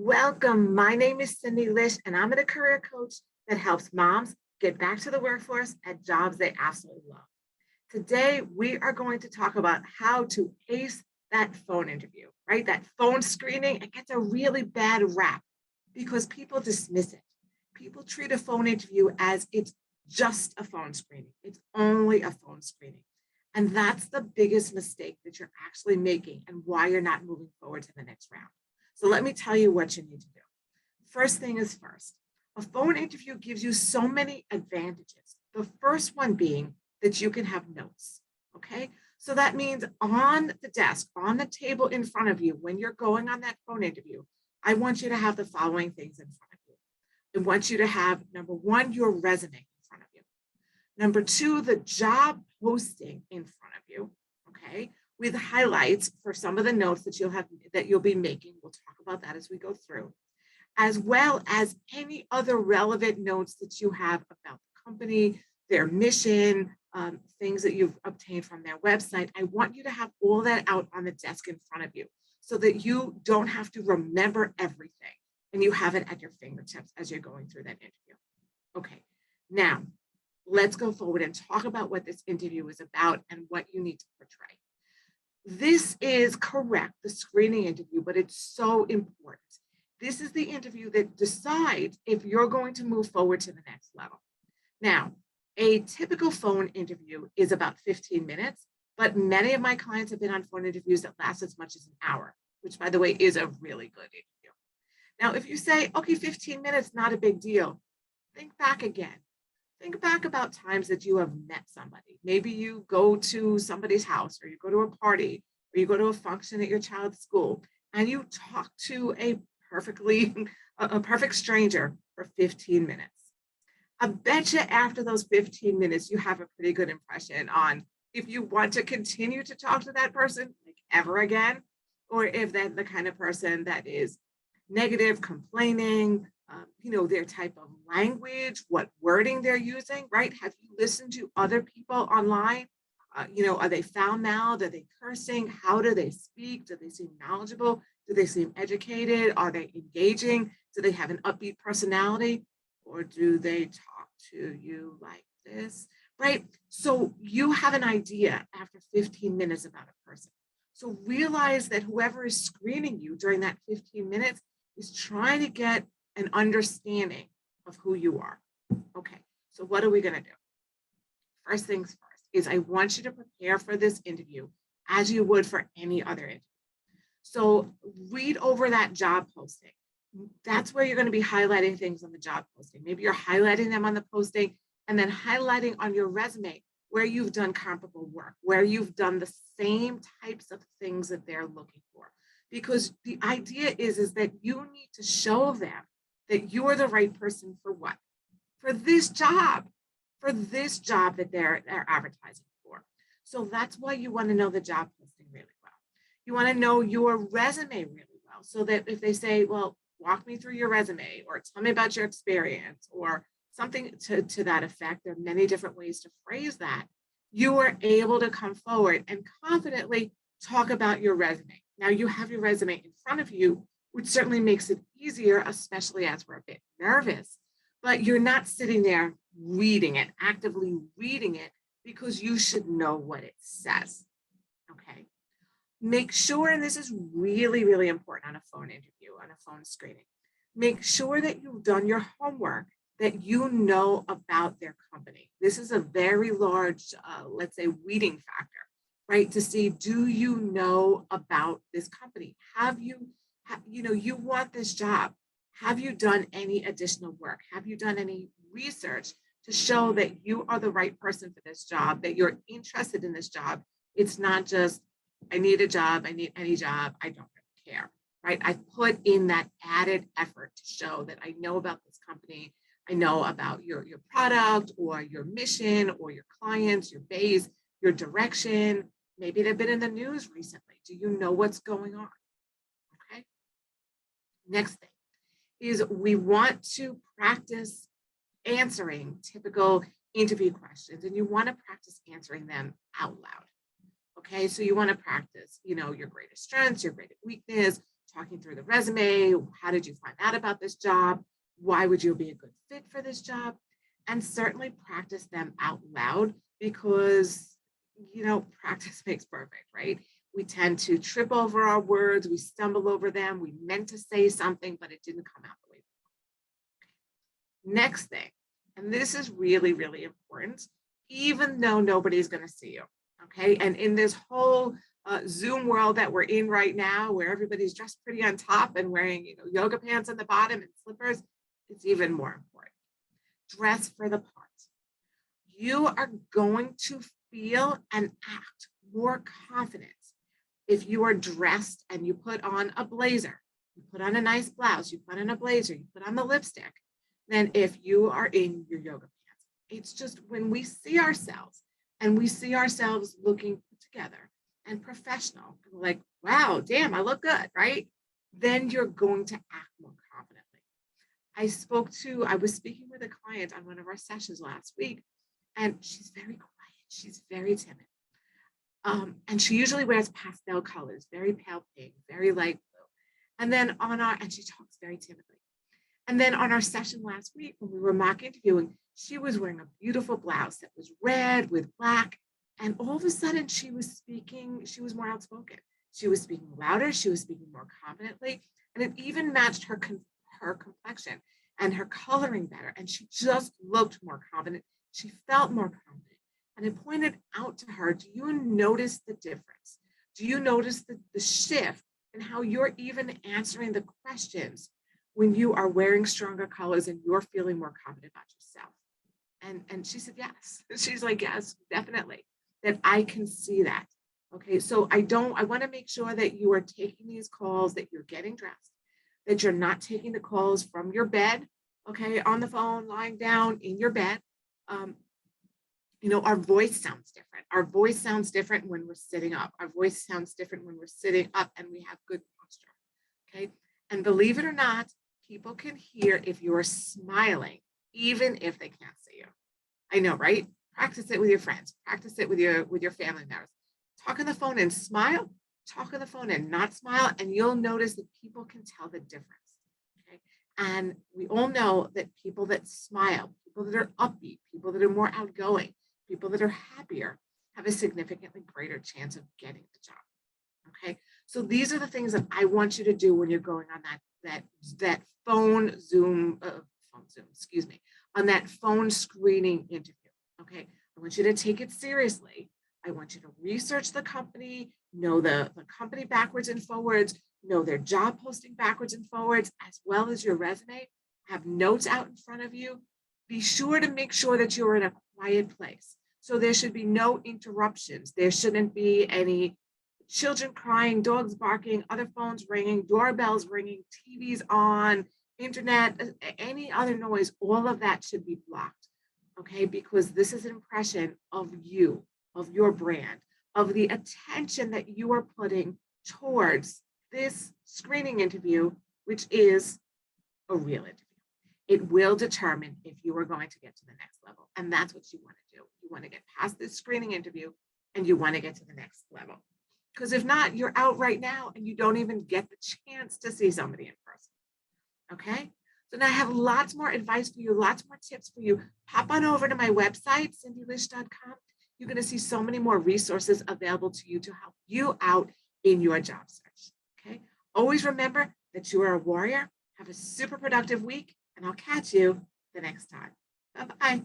Welcome. My name is Cindy Lish, and I'm a career coach that helps moms get back to the workforce at jobs they absolutely love. Today, we are going to talk about how to ace that phone interview, right? That phone screening, it gets a really bad rap because people dismiss it. People treat a phone interview as it's just a phone screening, it's only a phone screening. And that's the biggest mistake that you're actually making and why you're not moving forward to the next round. So let me tell you what you need to do. First thing is first, a phone interview gives you so many advantages. The first one being that you can have notes. Okay. So that means on the desk, on the table in front of you, when you're going on that phone interview, I want you to have the following things in front of you. I want you to have number one, your resume in front of you. Number two, the job posting in front of you. Okay. With highlights for some of the notes that you'll be making. We'll talk about that as we go through, as well as any other relevant notes that you have about the company, their mission, things that you've obtained from their website. I want you to have all that out on the desk in front of you so that you don't have to remember everything and you have it at your fingertips as you're going through that interview. Okay, now let's go forward and talk about what this interview is about and what you need to portray. This is correct, the screening interview, but it's so important. This is the interview that decides if you're going to move forward to the next level. Now, a typical phone interview is about 15 minutes, but many of my clients have been on phone interviews that last as much as an hour, which, by the way, is a really good interview. Now, if you say, okay, 15 minutes, not a big deal, think back again. Think back about times that you have met somebody. Maybe you go to somebody's house, or you go to a party, or you go to a function at your child's school, and you talk to a perfect stranger for 15 minutes. I bet you after those 15 minutes, you have a pretty good impression on if you want to continue to talk to that person like ever again, or if they're the kind of person that is negative, complaining, their type of language, what wording they're using, right? Have you listened to other people online? Are they foul mouthed? Are they cursing? How do they speak? Do they seem knowledgeable? Do they seem educated? Are they engaging? Do they have an upbeat personality? Or do they talk to you like this? Right? So you have an idea after 15 minutes about a person. So realize that whoever is screening you during that 15 minutes is trying to get an understanding of who you are. Okay, so what are we going to do? First things first is I want you to prepare for this interview as you would for any other interview. So read over that job posting. That's where you're going to be highlighting things on the job posting. Maybe you're highlighting them on the posting and then highlighting on your resume where you've done comparable work, where you've done the same types of things that they're looking for. Because the idea is that you need to show them that you're the right person for what? For this job that they're advertising for. So that's why you want to know the job posting really well. You want to know your resume really well so that if they say, well, walk me through your resume or tell me about your experience or something to that effect, there are many different ways to phrase that. You are able to come forward and confidently talk about your resume. Now you have your resume in front of you, which certainly makes it easier, especially as we're a bit nervous, but you're not sitting there reading it, actively reading it, because you should know what it says, okay? Make sure, and this is really, really important on a phone interview, on a phone screening, make sure that you've done your homework, that you know about their company. This is a very large, let's say, weeding factor, right? To see, do you know about this company? You want this job. Have you done any additional work? Have you done any research to show that you are the right person for this job, that you're interested in this job? It's not just, I need a job, I need any job, I don't really care, right? I put in that added effort to show that I know about this company, I know about your product or your mission or your clients, your base, your direction. Maybe they've been in the news recently. Do you know what's going on? Okay. Next thing is we want to practice answering typical interview questions, and you want to practice answering them out loud. Okay, so you want to practice, your greatest strengths, your greatest weakness, talking through the resume. How did you find out about this job? Why would you be a good fit for this job? And certainly practice them out loud because, practice makes perfect, right? We tend to trip over our words, we stumble over them, we meant to say something, but it didn't come out the way. Next thing, and this is really, really important, even though nobody's going to see you, okay? And in this whole Zoom world that we're in right now, where everybody's dressed pretty on top and wearing, yoga pants on the bottom and slippers, it's even more important. Dress for the part. You are going to feel and act more confident if you are dressed and you put on a blazer, you put on a nice blouse, you put on a blazer, you put on the lipstick, than if you are in your yoga pants. It's just when we see ourselves and we see ourselves looking put together and professional, and we're like, wow, damn, I look good, right? Then you're going to act more confidently. I was speaking with a client on one of our sessions last week, and she's very quiet. She's very timid. And she usually wears pastel colors, very pale pink, very light blue. And she talks very timidly. And then on our session last week, when we were mock interviewing, she was wearing a beautiful blouse that was red with black. And all of a sudden she was more outspoken. She was speaking louder, she was speaking more confidently, and it even matched her complexion and her coloring better. And she just looked more confident. She felt more confident. And I pointed out to her, do you notice the difference? Do you notice the shift in how you're even answering the questions when you are wearing stronger colors and you're feeling more confident about yourself? And she said, yes. She's like, yes, definitely, that I can see that. Okay, so I want to make sure that you are taking these calls, that you're getting dressed, that you're not taking the calls from your bed, okay, on the phone, lying down in your bed. Our voice sounds different. Our voice sounds different when we're sitting up. Our voice sounds different when we're sitting up and we have good posture. Okay. And believe it or not, people can hear if you are smiling, even if they can't see you. I know, right? Practice it with your friends. Practice it with your family members. Talk on the phone and smile. Talk on the phone and not smile. And you'll notice that people can tell the difference. Okay. And we all know that people that smile, people that are upbeat, people that are more outgoing, people that are happier have a significantly greater chance of getting the job. Okay, so these are the things that I want you to do when you're going on that phone Zoom, on that phone screening interview. Okay, I want you to take it seriously. I want you to research the company, know the company backwards and forwards, know their job posting backwards and forwards, as well as your resume. Have notes out in front of you. Be sure to make sure that you're in a quiet place. So there should be no interruptions. There shouldn't be any children crying, dogs barking, other phones ringing, doorbells ringing, TVs on, internet, any other noise. All of that should be blocked, okay? Because this is an impression of you, of your brand, of the attention that you are putting towards this screening interview, which is a real interview. It will determine if you are going to get to the next level. And that's what you want to do. You want to get past this screening interview and you want to get to the next level. Because if not, you're out right now and you don't even get the chance to see somebody in person. Okay? So now I have lots more advice for you, lots more tips for you. Pop on over to my website, cindylish.com. You're going to see so many more resources available to you to help you out in your job search. Okay? Always remember that you are a warrior. Have a super productive week. And I'll catch you the next time. Bye-bye.